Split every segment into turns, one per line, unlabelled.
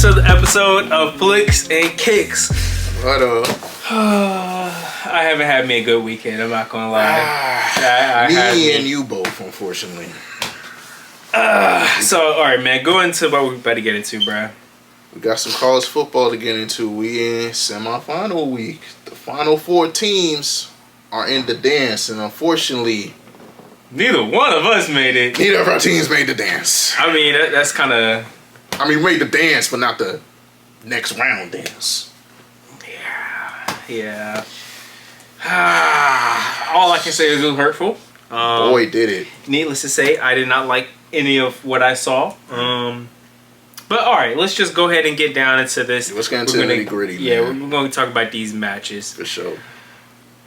to the episode of Flicks and Kicks.
What up?
I haven't had me a good weekend, I'm not gonna lie.
Me and you both, unfortunately.
So, alright, man, go into what we're about to get into, bruh.
We got some college football to get into. We in semifinal week. The final 4 teams are in the dance, and unfortunately,
Neither one of us made it.
neither of our teams made the dance.
I mean, that's kind of...
I mean, made the dance, but not the next round dance.
Yeah. All I can say is it was hurtful.
Boy, did it.
Needless to say, I did not like any of what I saw. But alright, let's just go ahead and get down into this.
Let's get into the nitty-gritty,
Yeah,
man.
we're going to talk about these matches.
For sure.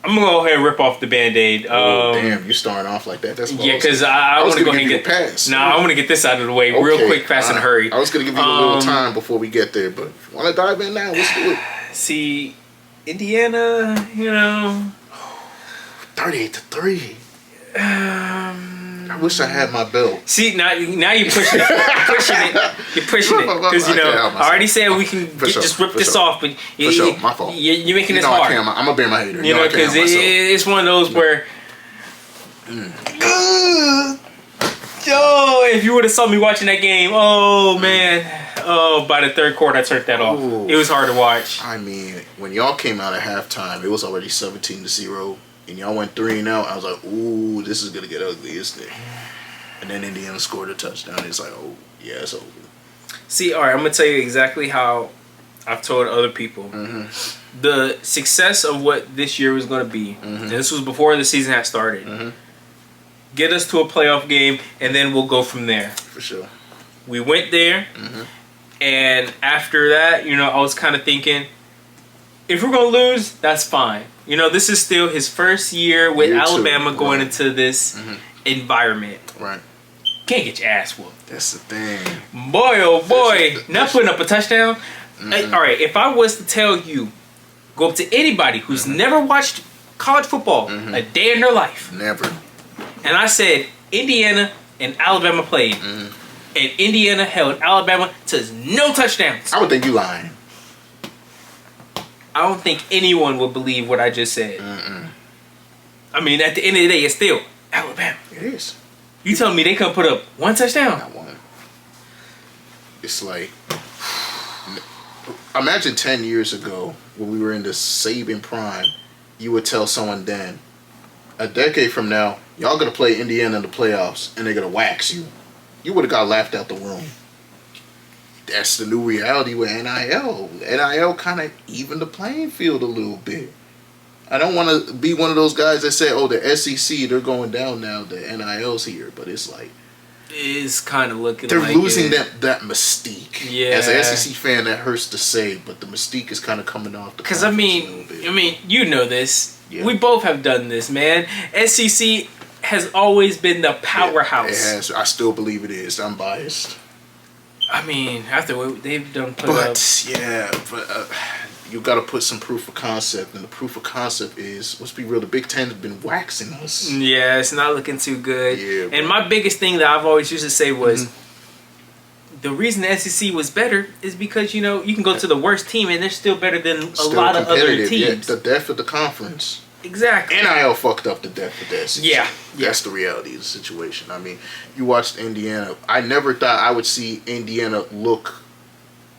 I'm going to go ahead and rip off the Band-Aid.
Damn, you starting off like that. That's
yeah, because I want to go ahead and get...
pass.
No, I want to get this out of the way real quick, fast, and hurry.
I was going to give you a little time before we get there, but if you want to dive in now, let's do it.
See, Indiana, you know...
38-3. I wish I had my belt.
See, now you're pushing it. You're pushing it. Because, you know, I already said we can just rip this off, but...
For sure, my fault.
You're making this hard.
I'm going to bear my hater.
You know, because it's one of those where... Yo, if you would have saw me watching that game, oh, man. Oh, by the third quarter, I turned that off.
Ooh.
It was hard to watch.
I mean, when y'all came out at halftime, it was already 17-0. And y'all went 3-0. I was like, ooh, this is going to get ugly, isn't it? And then Indiana scored a touchdown. It's like, oh, yeah, it's over.
See, all right, I'm going to tell you exactly how I've told other people. The success of what this year was going to be, and this was before the season had started, get us to a playoff game, and then we'll go from there.
For sure.
We went there, and after that, you know, I was kind of thinking, if we're going to lose, that's fine. You know, this is still his first year with Alabama going into this environment.
Right.
Can't get your ass whooped.
That's the thing.
Boy, oh boy. Not putting up a touchdown. Hey, all right, if I was to tell you, go up to anybody who's never watched college football a day in their life.
Never.
And I said Indiana and Alabama played. And Indiana held Alabama to no touchdowns.
I would think you lying.
I don't think anyone would believe what I just said. I mean, at the end of the day, it's still Alabama.
It is.
You telling me they couldn't put up one touchdown?
Not one. It's like, imagine 10 years ago when we were in the Saban prime, you would tell someone then, a decade from now, y'all going to play Indiana in the playoffs and they're going to wax you. You would have got laughed out the room. That's the new reality with NIL. NIL kind of evened the playing field a little bit. I don't want to be one of those guys that say, oh, the SEC, they're going down now. The NIL's here. But it's like...
It's kind of looking
they're
like
losing that mystique.
Yeah.
As an SEC fan, that hurts to say, but the mystique is kind of coming off the...
Because, I mean, you know this. Yeah. We both have done this, man. SEC has always been the powerhouse.
It has. I still believe it is. I'm biased.
I mean, after what they've done put
but,
up...
yeah, but you got to put some proof of concept, and the proof of concept is, let's be real, the Big Ten has been waxing us.
Yeah, it's not looking too good.
Yeah,
and my biggest thing that I've always used to say was, the reason the SEC was better is because, you know, you can go to the worst team and they're still better than a lot of other teams.
Yeah, the depth of the conference.
Exactly.
NIL fucked up the depth of the SEC.
Yeah.
That's the reality of the situation. I mean, you watched Indiana. I never thought I would see Indiana look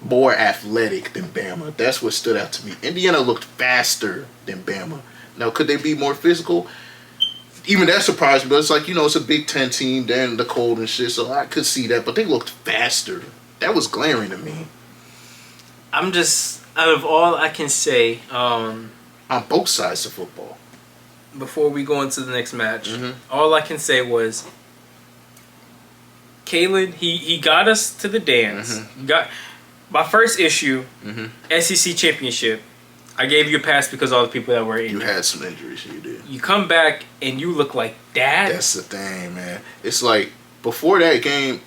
more athletic than Bama. That's what stood out to me. Indiana looked faster than Bama. Now, could they be more physical? Even that surprised me. But it's like, you know, it's a Big Ten team. They're in the cold and shit, so I could see that. But they looked faster. That was glaring to me.
I'm just, out of all I can say...
on both sides of football.
Before we go into the next match, all I can say was, Kalen, he got us to the dance. Got my first issue, SEC championship. I gave you a pass because all the people that were in.
You had some injuries, you did.
You come back and you look like that.
That's the thing, man. It's like, before that game,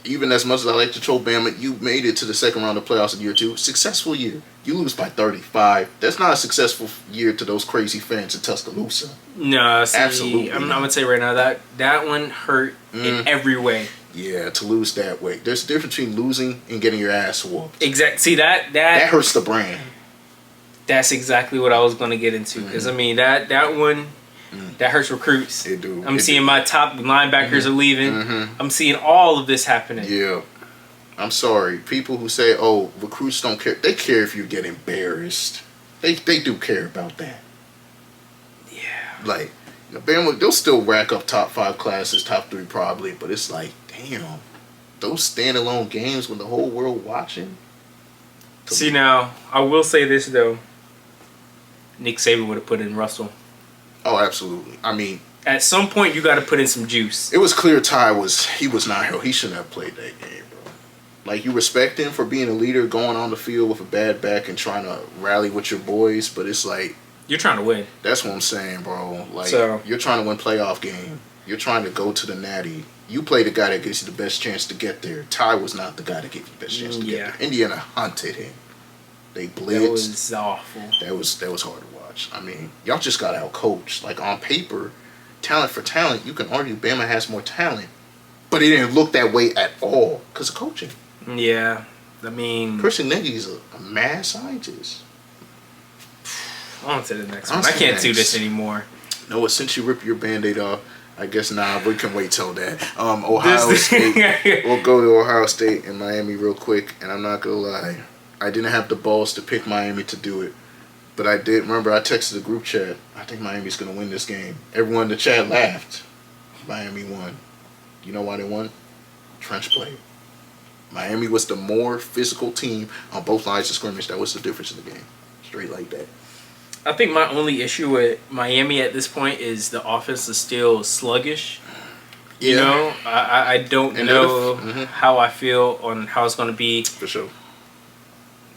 even as much as I like to troll Bama, you made it to the second round of playoffs in year 2. Successful year. You lose by 35. That's not a successful year to those crazy fans in Tuscaloosa.
No, see,
absolutely.
I'm going to tell you right now, that one hurt in every way.
Yeah, to lose that way. There's a difference between losing and getting your ass whooped.
Exactly. See that
hurts the brand.
That's exactly what I was going to get into because I mean that one that hurts recruits.
It do.
I'm seeing my top linebackers are leaving. I'm seeing all of this happening.
Yeah. I'm sorry. People who say, "Oh, recruits don't care," they care if you get embarrassed. They do care about that.
Yeah.
Like, Bama, they'll still rack up top 5 classes, top 3 probably, but it's like, damn, those standalone games when the whole world watching.
See now, I will say this though. Nick Saban would have put in Russell.
Oh, absolutely. I mean,
at some point you got to put in some juice.
It was clear he was not here. He shouldn't have played that game, bro. Like, you respect him for being a leader, going on the field with a bad back and trying to rally with your boys, but it's like,
you're trying to win.
That's what I'm saying, bro. Like,
so,
you're trying to win playoff game. You're trying to go to the Natty. You play the guy that gives you the best chance to get there. Ty was not the guy that gave you the best chance to get there. Indiana hunted him. They blitzed.
That was awful.
That was hard to watch. I mean, y'all just got out coached. Like, on paper, talent for talent, you can argue Bama has more talent, but it didn't look that way at all because of coaching.
Yeah, I mean,
Christian Nagy's a mad scientist.
On to the next one. I can't do this anymore.
No, since you ripped your Band-Aid off, I guess we can wait till that. Ohio State. We'll go to Ohio State and Miami real quick, and I'm not gonna lie, I didn't have the balls to pick Miami to do it, but I did. Remember, I texted the group chat. I think Miami's gonna win this game. Everyone in the chat laughed. Miami won. You know why they won? Trench play. Miami was the more physical team on both lines of scrimmage. That was the difference in the game. Straight like that.
I think my only issue with Miami at this point is the offense is still sluggish. You know, I don't know how I feel on how it's going to be.
For sure.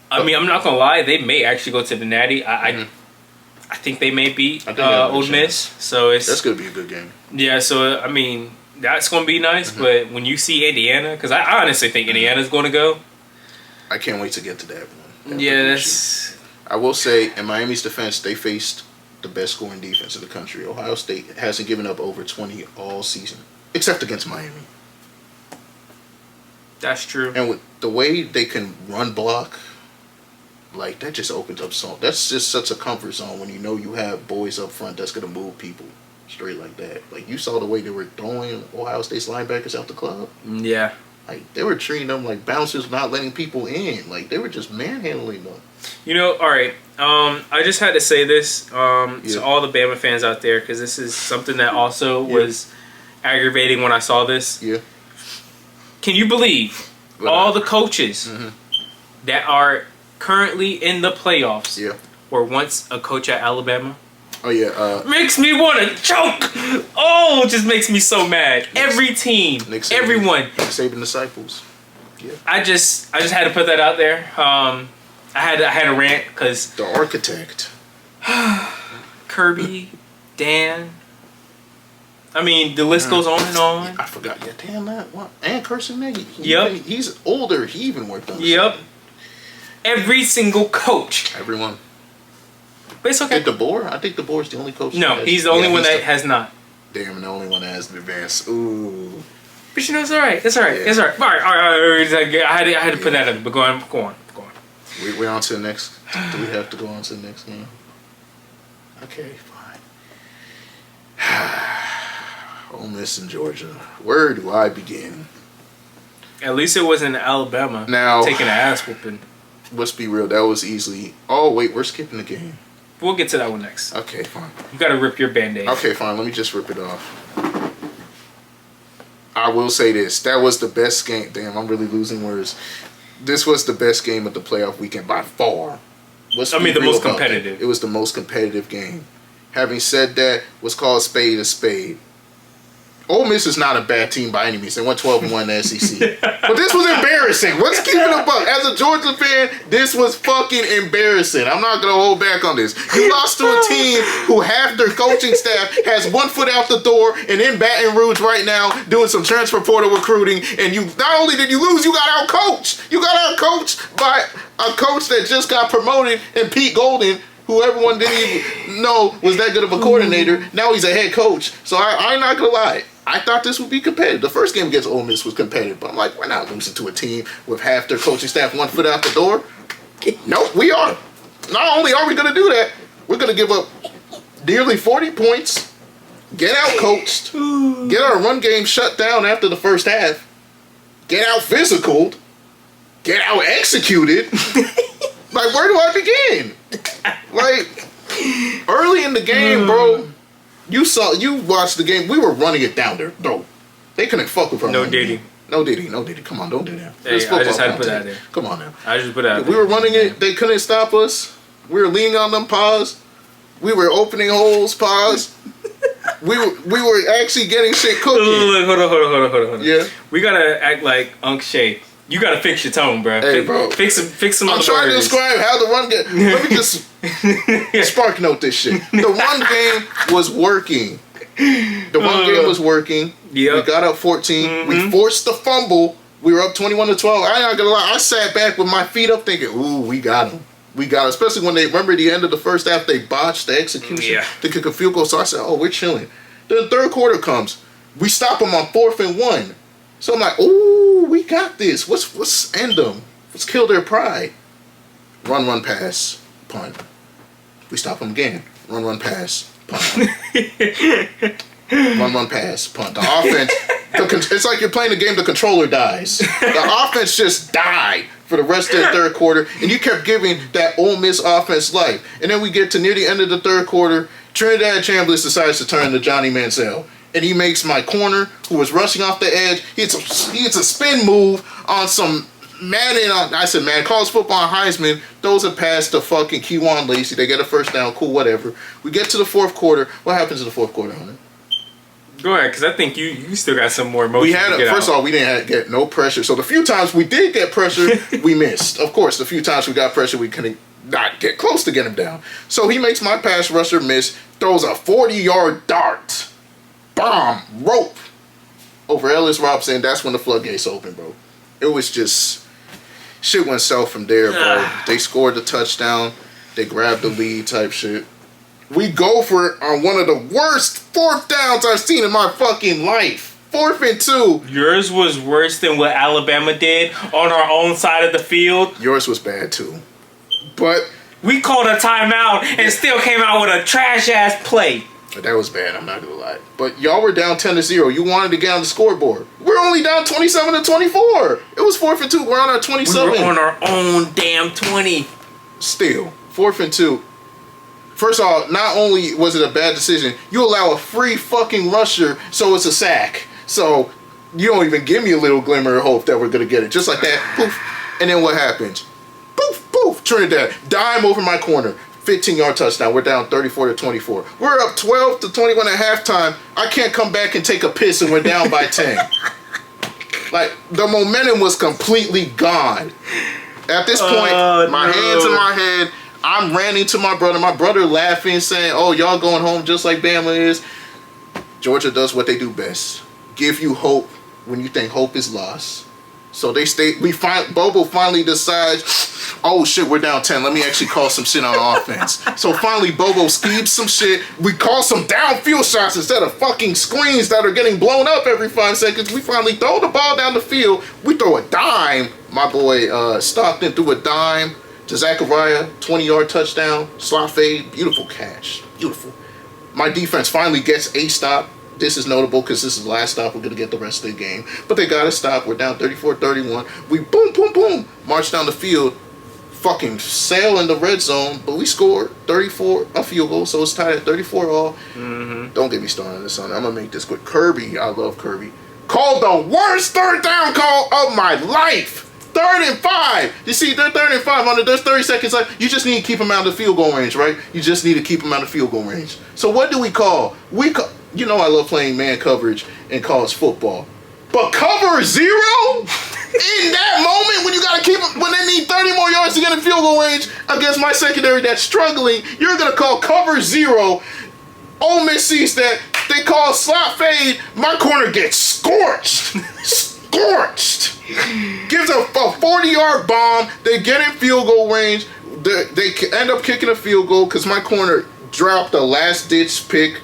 I mean, I'm not going to lie. They may actually go to the Natty. I think they may beat Ole Miss. So that's
going to be a good game.
Yeah, so, I mean, that's going to be nice. But when you see Indiana, because I honestly think Indiana's going to go.
I can't wait to get to that one.
That's...
I will say, in Miami's defense, they faced the best scoring defense in the country. Ohio State hasn't given up over 20 all season, except against Miami.
That's true.
And with the way they can run block, like, that just opens up so. That's just such a comfort zone when you know you have boys up front that's going to move people straight like that. Like, you saw the way they were throwing Ohio State's linebackers out the club.
Yeah.
Like, they were treating them like bouncers, not letting people in. Like, they were just manhandling them.
You know, all right. I just had to say this to all the Bama fans out there because this is something that also was aggravating when I saw this.
Yeah.
Can you believe all the coaches that are currently in the playoffs were once a coach at Alabama?
Oh, yeah.
Makes me want to choke. Oh, it just makes me so mad. Every team, everyone.
Nick Saban disciples. Yeah.
I just had to put that out there. I had a rant because
the architect,
Kirby, Dan. I mean, the list goes on and on.
I forgot. Yeah, damn that one. And Carson Nagy. He's older. He even worked on.
Yep. Every single coach.
Everyone.
But it's okay.
Did DeBoer? I think DeBoer's the only coach.
No, he's the only one that has not.
Damn, the only one that has advanced. Ooh.
But you know, it's all right. It's all right. It's all right. All right. I had to put that in. But go on.
We're on to the next. Do we have to go on to the next game? Okay, fine. Ole Miss and Georgia. Where do I begin?
At least it wasn't Alabama
now
taking an ass whooping.
Let's be real. That was easily. Oh wait, we're skipping the game.
We'll get to that one next.
Okay, fine.
You gotta rip your Band-Aid.
Okay, fine. Let me just rip it off. I will say this. That was the best game. Damn, I'm really losing words. This was the best game of the playoff weekend by far.
The most competitive.
It was the most competitive game. Having said that, let's call a spade a spade. Ole Miss is not a bad team by any means. They went 12-1 in the SEC. But this was embarrassing. Let's keep it a buck. As a Georgia fan, this was fucking embarrassing. I'm not going to hold back on this. You lost to a team who half their coaching staff has one foot out the door and in Baton Rouge right now doing some transfer portal recruiting. And you not only did you lose, you got out-coached. You got out-coached by a coach that just got promoted and Pete Golden, who everyone didn't even know was that good of a coordinator. Now he's a head coach. So I'm not going to lie. I thought this would be competitive. The first game against Ole Miss was competitive, but I'm like, we're not losing to a team with half their coaching staff 1 foot out the door. Nope, we are. Not only are we going to do that, we're going to give up nearly 40 points, get out coached, get our run game shut down after the first half, get out physicaled, get out executed. Like, where do I begin? Like, early in the game, bro, you watched the game. We were running it down their throat. They couldn't fuck with our
No Diddy.
No Diddy. Come on, don't do that.
Hey, I just had to put that there.
Come on now.
I just put that.
We were running it. They couldn't stop us. We were leaning on them paws. We were opening holes, paws. we were actually getting shit cooking.
Look, hold on.
Yeah.
We gotta act like Unc Shay. You gotta fix your tone, bro.
Hey, bro.
Fix some
I'm trying to describe how the run game. Let me just spark note this shit. The run game was working. The run game was working.
Yep.
We got up 14. We forced the fumble. We were up 21-12. I'm not gonna lie. I sat back with my feet up thinking, ooh, we got him. We got him. Especially when they, remember the end of the first half, they botched the execution to kick a field goal. So I said, oh, we're chilling. Then the third quarter comes. We stop them on 4th and 1. So I'm like, ooh, we got this. What's end them? Let's kill their pride. Run, pass, punt. We stop them again. Run, pass, punt. Run, pass, punt. The offense, it's like you're playing a game, the controller dies. The offense just died for the rest of the third quarter, and you kept giving that Ole Miss offense life. And then we get to near the end of the third quarter, Trinidad Chambliss decides to turn to Johnny Manziel. And he makes my corner, who was rushing off the edge, he hits a spin move on some college football Heisman, throws a pass to fucking Kewan Lacey. They get a first down, cool, whatever. We get to the fourth quarter. What happens in the fourth quarter, Hunter?
Go ahead, because I think you still got some more emotion.
First of all, we didn't get no pressure. So the few times we did get pressure, we missed. Of course, the few times we got pressure, we couldn't not get close to get him down. So he makes my pass rusher miss, throws a 40-yard dart. Bomb, rope over Ellis Robson. That's when the floodgates open, bro. It was just shit went south from there, bro. They scored the touchdown. They grabbed the lead type shit. We go for it on one of the worst 4th downs I've seen in my fucking life. 4th and 2.
Yours was worse than what Alabama did on our own side of the field.
Yours was bad too. But
we called a timeout and still came out with a trash ass play.
That was bad, I'm not gonna lie. But y'all were down 10-0. You wanted to get on the scoreboard. We're only down 27-24. It was 4th and 2. We're on our 27.
We were on our own damn 20.
Still, 4th and 2. First of all, not only was it a bad decision, you allow a free fucking rusher, so it's a sack. So you don't even give me a little glimmer of hope that we're gonna get it. Just like that, poof. And then what happens? Poof, poof. Trinidad, dime over my corner. 15-yard touchdown. We're down 34-24. We're up 12-21 at halftime. I can't come back and take a piss, and we're down by 10. Like, the momentum was completely gone. At this point, my hands in my head, I'm ranting to my brother. My brother laughing, saying, oh, y'all going home just like Bama is. Georgia does what they do best. Give you hope when you think hope is lost. So they stay. Bobo finally decides, oh shit, we're down 10. Let me actually call some shit on offense. So finally, Bobo schemes some shit. We call some downfield shots instead of fucking screens that are getting blown up every 5 seconds. We finally throw the ball down the field. We throw a dime. My boy Stockton threw a dime to Zachariah, 20-yard touchdown, slot fade, beautiful catch, beautiful. My defense finally gets a stop. This is notable because this is the last stop. We're going to get the rest of the game. But they got to stop. We're down 34-31. We boom, march down the field, fucking sail in the red zone, but we scored 34, a field goal, so it's tied at 34 all. Don't get me started on this one. I'm going to make this quick. Kirby, I love Kirby, called the worst 3rd down call of my life. 3rd and 5. You see, they're 3rd and 5. There's 30 seconds left. You just need to keep them out of the field goal range, right? You just need to keep them out of field goal range. So what do we call? You know I love playing man coverage in college football. But cover 0? In that moment when you gotta keep them, when they need 30 more yards to get in field goal range against my secondary that's struggling, you're gonna call cover 0. Ole Miss sees that. They call slot fade. My corner gets scorched. Scorched. Gives a 40-yard bomb. They get in field goal range. They end up kicking a field goal because my corner dropped a last-ditch pick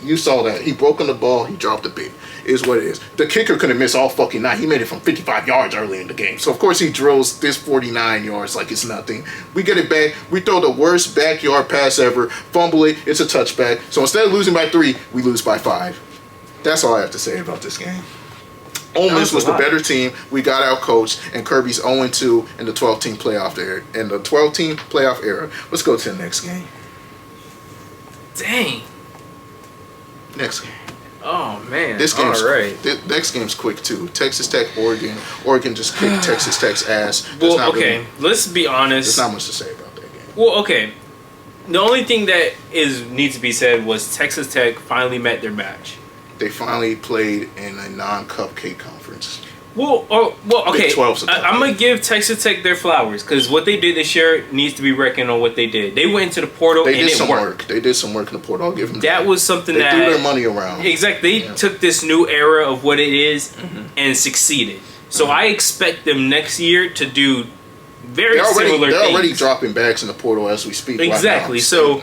You saw that. He broke on the ball. He dropped the bit. Is what it is. The kicker couldn't miss all fucking night. He made it from 55 yards early in the game. So, of course, he drills this 49 yards like it's nothing. We get it back. We throw the worst backyard pass ever. Fumble it. It's a touchback. So, instead of losing by 3, we lose by 5. That's all I have to say about this game. Ole Miss was the better team. We got out coached, and Kirby's 0-2 in the 12-team playoff era. Let's go to the next game.
Dang.
Next game.
Oh man.
This game's
all right.
Next game's quick too. Texas Tech, Oregon. Oregon just kicked Texas Tech's ass.
Well, okay. Let's be honest.
There's not much to say about that game.
Well, okay. The only thing that needs to be said was Texas Tech finally met their match.
They finally played in a non-cupcake conference.
Well, okay. I'm gonna give Texas Tech their flowers because what they did this year needs to be reckoned on what they did. They went into the portal and it worked.
They did some work in the portal. I'll give them
that. Was something
they
that
threw their money around.
Exactly. They took this new era of what it is and succeeded. So I expect them next year to do similar things.
They're already dropping bags in the portal as we speak.
Exactly.
Right now.
So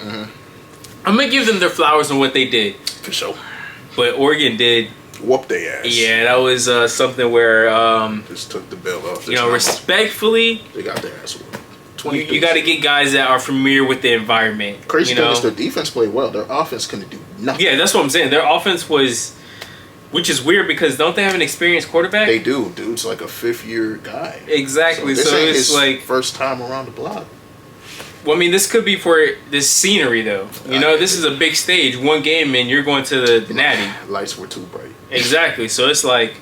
I'm gonna give them their flowers on what they did.
For sure.
But Oregon did
whoop their ass.
Yeah, that was something where
just took the belt off.
Respectfully,
they got their ass whooped.
You got to get guys that are familiar with the environment.
Crazy thing is their defense played well. Their offense couldn't do nothing.
Yeah, that's what I'm saying. Their offense was, which is weird because don't they have an experienced quarterback?
They do. Dude's like a 5th-year guy.
Exactly.
So
it's
his
like
first time around the block.
Well, I mean, this could be for this scenery, though. This is a big stage. One game, and you're going to the Natty.
Lights were too bright.
Exactly. So it's like,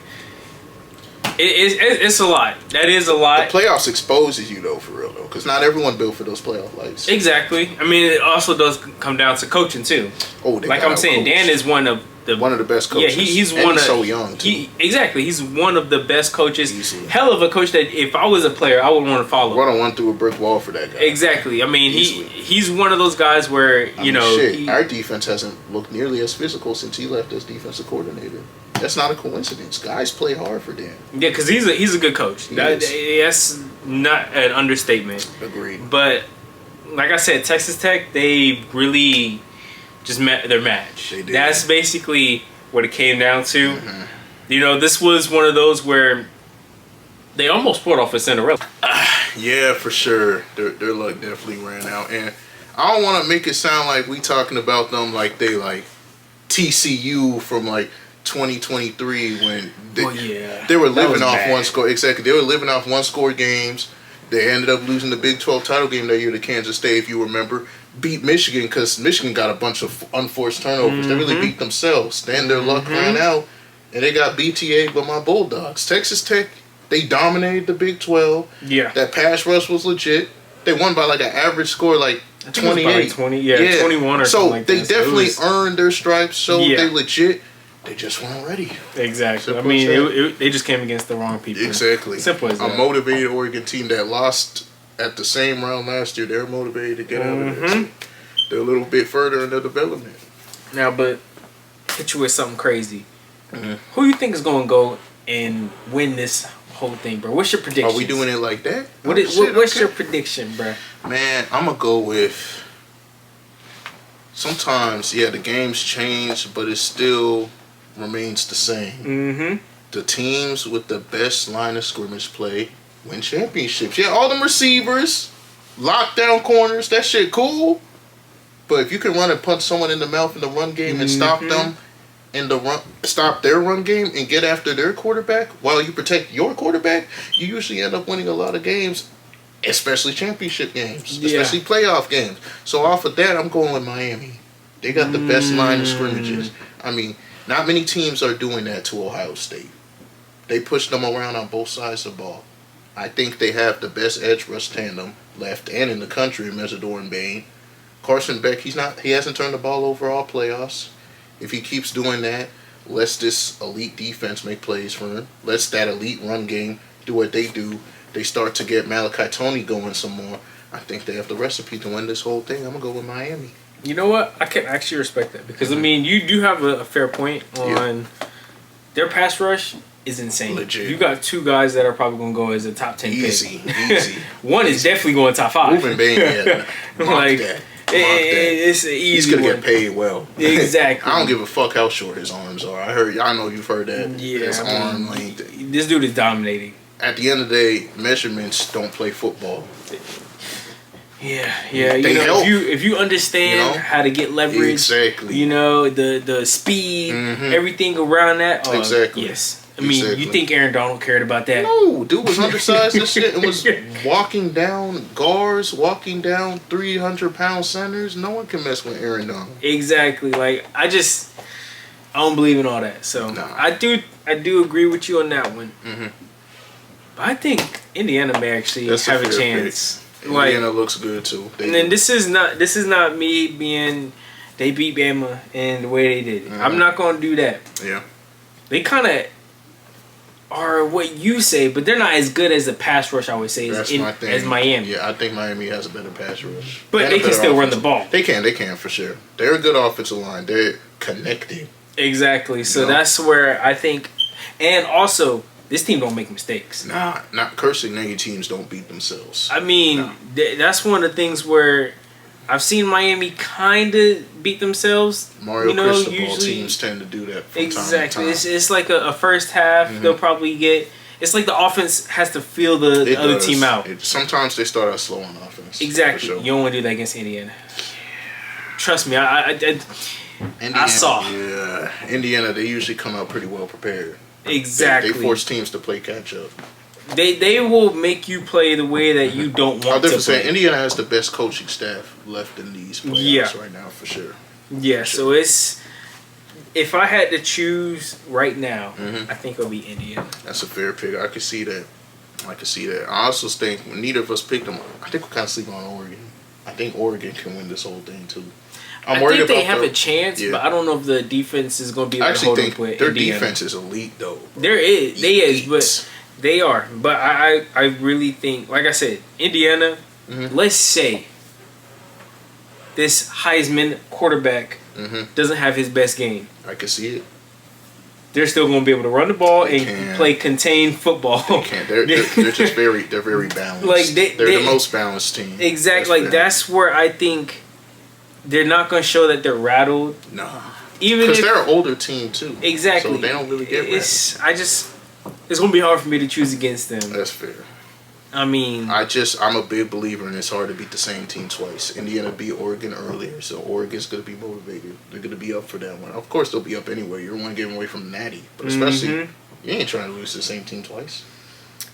it's a lot. That is a lot.
The playoffs exposes you, though, for real, though. Because not everyone built for those playoff lights.
Exactly. I mean, it also does come down to coaching, too.
Oh,
like I'm saying, Dan is one of the best coaches. Yeah, he's
so young too.
Exactly, he's one of the best coaches.
Easily.
Hell of a coach that if I was a player, I would want to follow.
Run one through a brick wall for that guy.
Exactly. I mean, he's one of those guys where
our defense hasn't looked nearly as physical since he left as defensive coordinator. That's not a coincidence. Guys play hard for Dan.
Yeah, because he's a good coach. That's not an understatement.
Agreed.
But like I said, Texas Tech, they really just met their match.
They did.
That's basically what it came down to. Mm-hmm. This was one of those where they almost pulled off a Cinderella.
Yeah, for sure. Their luck definitely ran out. And I don't want to make it sound like we talking about them like they like TCU from like 2023 when they were living off one score. Exactly. They were living off one-score games. They ended up losing the Big 12 title game that year to Kansas State, if you remember. Beat Michigan because Michigan got a bunch of unforced turnovers. They really beat themselves. Then their luck ran out, and they got BTA by my Bulldogs. Texas Tech, they dominated the Big 12.
Yeah.
That pass rush was legit. They won by like an average score like 28.
21 or something like that.
So they definitely earned their stripes, so they legit. They just weren't ready.
Exactly. I mean, they just came against the wrong people.
Exactly.
Simple as that.
A motivated Oregon team that lost at the same round last year, they're motivated to get out of there. So they're a little bit further in their development.
Now, but hit you with something crazy. Who you think is going to go and win this whole thing, bro? What's your prediction?
Are we doing it like that?
What's your prediction, bro?
Man, I'm going to go with... Sometimes, the games change, but it still remains the same. The teams with the best line of scrimmage play win championships. Yeah, all them receivers, lockdown corners, that shit cool. But if you can run and punch someone in the mouth in the run game and stop them in the stop their run game and get after their quarterback while you protect your quarterback, you usually end up winning a lot of games, especially championship games, especially playoff games. So off of that, I'm going with Miami. They got the best line of scrimmages. I mean, not many teams are doing that to Ohio State. They push them around on both sides of the ball. I think they have the best edge rush tandem left and in the country in Mesidor and Bain. Carson Beck, he hasn't turned the ball over all playoffs. If he keeps doing that, lets this elite defense make plays for him. Lets that elite run game do what they do. They start to get Malachi Toney going some more. I think they have the recipe to win this whole thing. I'm going to go with Miami.
You know what? I can actually respect that because, I mean, you do have a fair point on their pass rush is insane.
Legit.
You got two guys that are probably going to go as a top 10
Easy.
One is definitely going top 5.
Ruben Bain,
It's an easy
He's gonna
one.
get paid well.
Exactly.
I don't give a fuck how short his arms are. I know you've heard that.
Yeah,
His arm length.
This dude is dominating.
At the end of the day, measurements don't play football.
Yeah.
They help.
If you understand how to get leverage,
exactly.
The speed, everything around that.
Exactly.
Yes. I mean, you think Aaron Donald cared about that?
No, dude was undersized and shit and was walking down guards, walking down 300-pound centers. No one can mess with Aaron Donald.
Exactly. Like I don't believe in all that. So I do agree with you on that one.
Mm-hmm.
But I think Indiana may actually have a chance.
Indiana looks good too.
And then this is not me being they beat Bama in the way they did it. I'm not gonna do that.
Yeah.
They kind of are what you say, but they're not as good as the pass rush. I would say as Miami.
Yeah, I think Miami has a better pass rush,
but they can still run the ball.
They can for sure. They're a good offensive line. They're connecting.
Exactly. So that's where I think, and also this team don't make mistakes.
Not cursing. Negative teams don't beat themselves.
I mean, that's one of the things where I've seen Miami kind of beat themselves.
Mario Cristobal teams tend to do that from time to time.
It's like a first half. They'll probably get. It's like the offense has to feel the other team out.
Sometimes they start out slow on offense.
Exactly. Sure. You don't want to do that against Indiana. Trust me, I saw.
Yeah, Indiana. They usually come out pretty well prepared.
Exactly.
They force teams to play catch up.
They will make you play the way that you don't want to play.
Indiana has the best coaching staff left in these playoffs right now, for sure.
Yeah, so if I had to choose right now, I think it'll be Indiana.
That's a fair pick. I could see that. I also think neither of us picked them. I think we're kind of sleeping on Oregon. I think Oregon can win this whole thing too.
I think they have a chance, but I don't know if the defense is going to be able to hold up with
their
Indiana.
defense is elite, though.
But they are. But I really think, like I said, Indiana. Let's say this Heisman quarterback doesn't have his best game.
I can see it.
They're still going to be able to run the ball and play contained football.
They can. They're just very balanced. Like they're the most balanced team.
Exactly. That's where I think. They're not going to show that they're rattled.
No.
Even
because they're an older team, too.
Exactly.
So they don't really get rattled.
It's going to be hard for me to choose against them.
That's fair.
I mean...
I'm a big believer in it's hard to beat the same team twice. Indiana beat Oregon earlier, so Oregon's going to be motivated. They're going to be up for that one. Of course, they'll be up anyway. You're one game away from the Natty. But especially, you ain't trying to lose to the same team twice.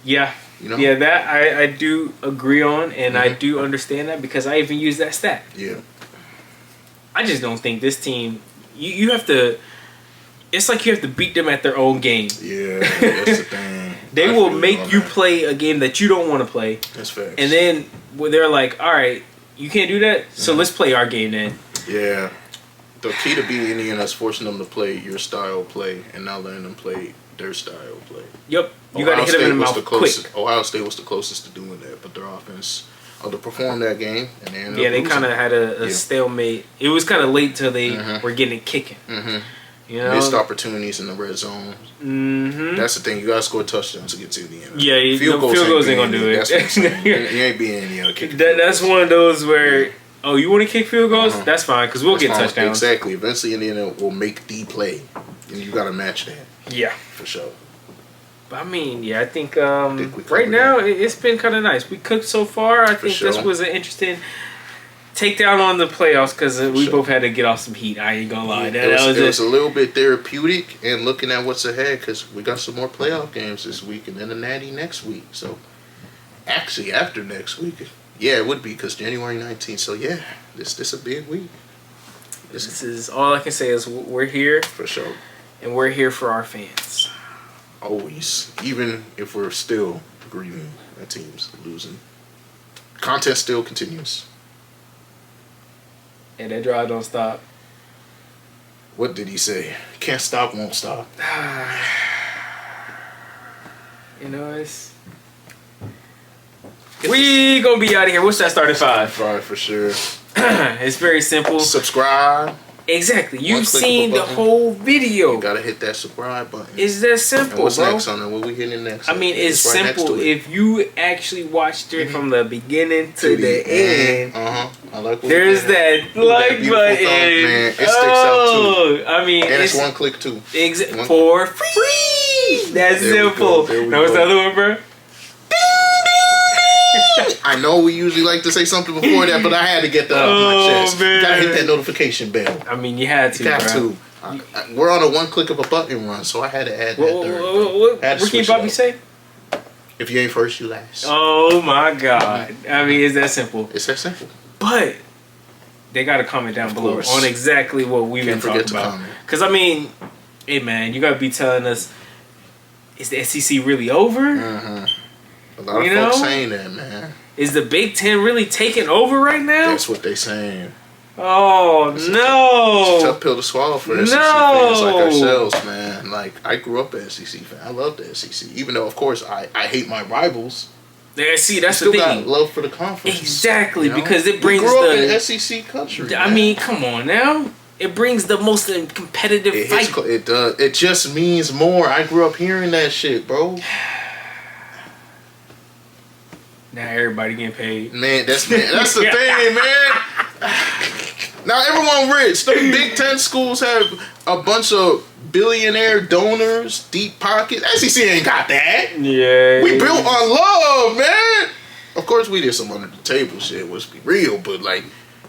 Yeah. Yeah, that I do agree on, and I do understand that because I even use that stat.
Yeah.
I just don't think this team. You have to. It's like you have to beat them at their own game.
Yeah, that's the thing.
They will make you play a game that you don't want to play.
That's fair.
And then they're like, "All right, you can't do that, so let's play our game then."
Yeah, the key to beating Indiana is forcing them to play your style of play and not letting them play their style of play.
Yep, you got to hit them in the mouth quick.
Ohio State was the closest to doing that, but their offense underperformed that game, and
they kind of had a stalemate. It was kind of late till they were getting it kicking. Missed
opportunities in the red zone. That's the thing. You gotta score touchdowns to get to the end.
Yeah, field goals ain't gonna do it.
That's what I'm saying. You ain't being Indiana kicking.
That's one of those where you want to kick field goals? That's fine because we'll get touchdowns.
Exactly. Eventually, Indiana will make the play, and you gotta match that.
Yeah,
for sure.
I mean, I think right now it's been kind of nice. We cooked so far. I think this was an interesting takedown on the playoffs because we both had to get off some heat. I ain't gonna lie.
It was a little bit therapeutic and looking at what's ahead because we got some more playoff games this week and then the Natty next week. So, actually, after next week, it would be because January 19th. So, this a big week.
This is all I can say is we're here.
For sure.
And we're here for our fans.
Always, even if we're still grieving that team's losing. Content still continues.
And that drive don't stop.
What did he say? Can't stop, won't stop.
We gonna be out of here. What's that starting 5?
5 for sure.
It's very simple.
Subscribe.
Exactly. You've
click of a
seen the
button.
whole video.
You gotta hit that subscribe button.
It's that simple,
And what's
bro.
next on it? What we hitting next?
I mean, it's
right next
simple.
to it.
If you actually watched it from the beginning to the end,
I like what
there's that like
beautiful
button.
thumb, man. It sticks out too.
I mean,
And it's one click too.
For free. That's simple. That was the other one, bro.
I know we usually like to say something before that, but I had to get that off my chest.
Man.
You gotta hit that notification bell.
I mean, you had to.
You got
bro.
to. We're on a one click of a button run, so I had to add that third.
What can Bobby say?
If you ain't first, you last.
Oh my God! I mean, it's that simple.
It's that simple.
But they gotta comment down below on exactly what we've been talking about. Because I mean, hey man, you gotta be telling us, is the SEC really over?
A lot of folks saying that, man.
Is the Big Ten really taking over right now?
That's what they saying.
Oh, no.
It's a tough pill to swallow for SEC fans like ourselves, man. Like, I grew up an SEC fan. I love the SEC. Even though, of course, I hate my rivals.
Yeah, see, that's the
still
thing.
got love for the conference.
Exactly,
you know?
because it brings
we grew up in SEC country.
I mean, come on now. It brings the most competitive fight.
It does. It just means more. I grew up hearing that shit, bro.
Now everybody getting paid.
Man, that's the thing, man. Now everyone rich. The Big Ten schools have a bunch of billionaire donors, deep pockets. SEC ain't got that.
Yeah.
We built on love, man. Of course, we did some under the table shit. Let's be real, but like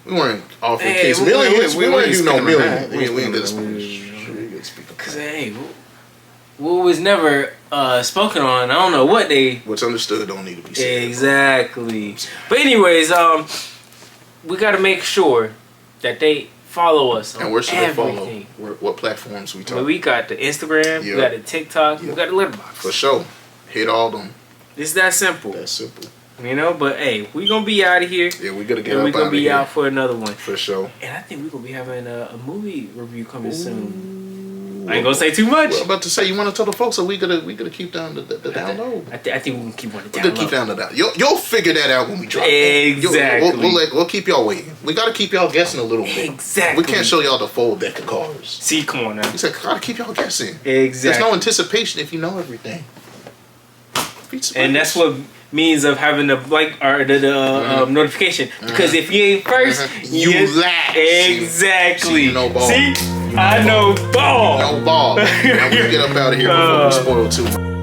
we weren't offering kids millions. We weren't do no millions. We ain't gonna speak.
Cause hey, what was never spoken on, I don't know what they.
What's understood don't need to be said.
Exactly. But anyways, we got to make sure that they follow us on
and where should
everything.
They follow? What platforms we talk?
We got the Instagram, we got the TikTok, we got the Letterboxd.
For sure. Hit all them.
It's that simple.
That's simple.
You know, but hey, we gonna be out of here.
Yeah, we gotta get
and
up
we gonna
out
be
of here.
out for another one.
For sure.
And I think we're gonna be having a movie review coming soon. I ain't gonna say too much.
Well, I'm about to say, you want to tell the folks that we gotta keep down the download.
I think we can keep on the download.
We're gonna keep down the down. You'll figure that out when we drop.
Exactly.
We'll keep y'all waiting. We gotta keep y'all guessing a little bit.
Exactly.
We can't show y'all the full deck of cards.
See, come on now.
We said gotta keep y'all guessing.
Exactly.
There's no anticipation if you know everything.
And that's what means of having the notification, because if you ain't first,
you last.
Exactly.
You know ball.
See, I know ball.
You know ball. Now we get up out of here before we spoil too much.